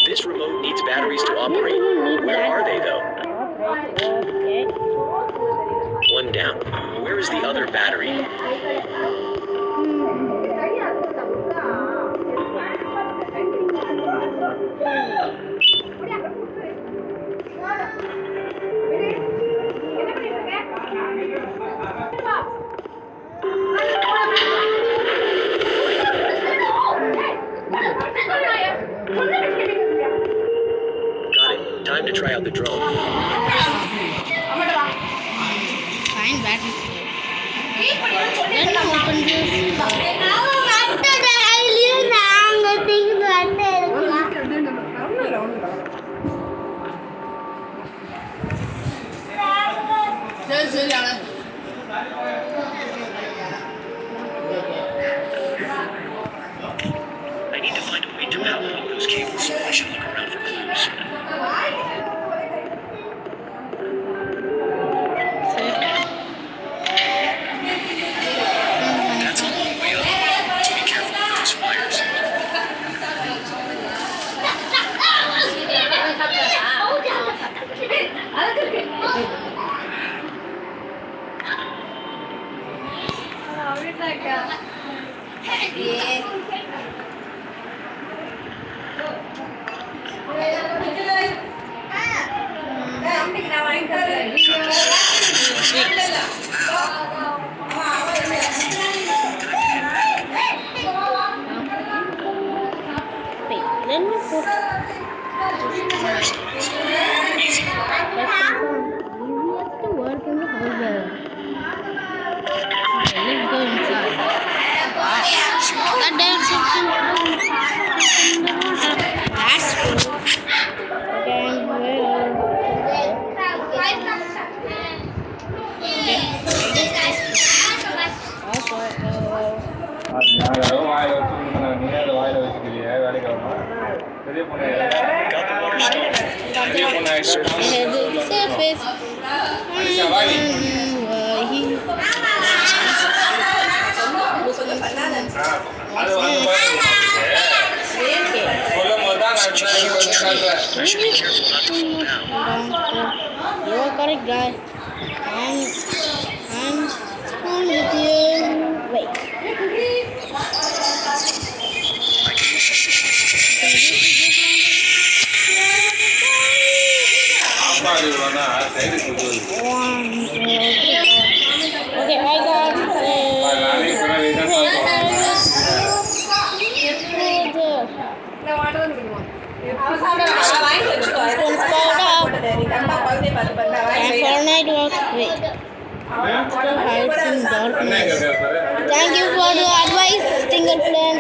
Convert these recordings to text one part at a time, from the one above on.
This remote needs batteries to operate. Where are they, though? One down. Where is the other battery? Got it. Time to try out the drone. Find battery. Then open this. I need to find a way to power all those cables, so I should look around for clues. That's a long way up. Be careful with those wires. Wait, let me put Easy. easiest to work in the whole world. Okay, let's go inside. That there's something. That's cool. Okay, Got the water stalled. Time to find the surface. surface. Such a huge tree. I should be careful not to fall down. You are correct, guy. I'm with you. Wait. Okay, I got Fortnite works. Wait. Monster hides in darkness. Thank you for the advice, Stinger Plan.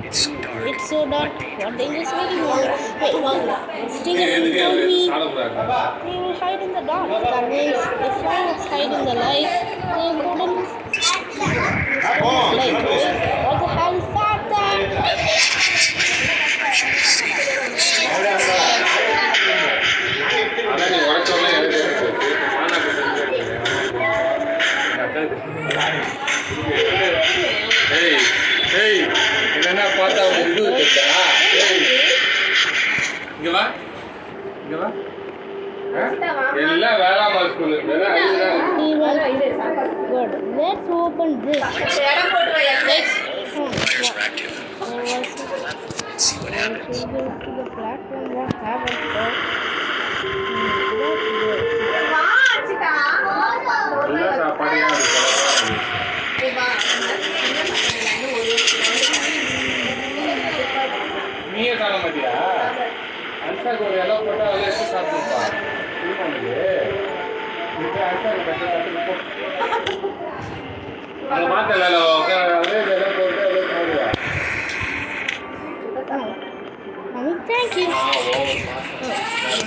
It's so dark. It's so dark. What dangerous making one? Wait, Stinger told me they will hide in the dark. That means if I hide in the light, they wouldn't light. What the hell is that? என்னன்னா பார்த்தா ஒரு இது வச்சுட்டா இங்க வா இங்க வா எல்லாம் வேளாண்மை school Good. Let's open this. Interactive. Let's see what happens. To the platform. What happens? எல்லாம் சாப்பாடையா நீயே காண மாட்டியா அன்சாக்கு ஒரு இலை போட்டா அதை எடுத்து சாப்பிட்டுப்பா இது பண்ணுது இப்போ அன்சா அங்கே பார்த்தல அதே ஜெகா போட்டு அதே சாப்பிடுவா Mommy, thank you.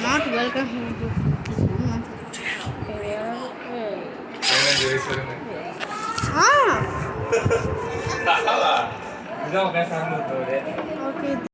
Not welcome. Ah. இதான் பேசாமல் Okay,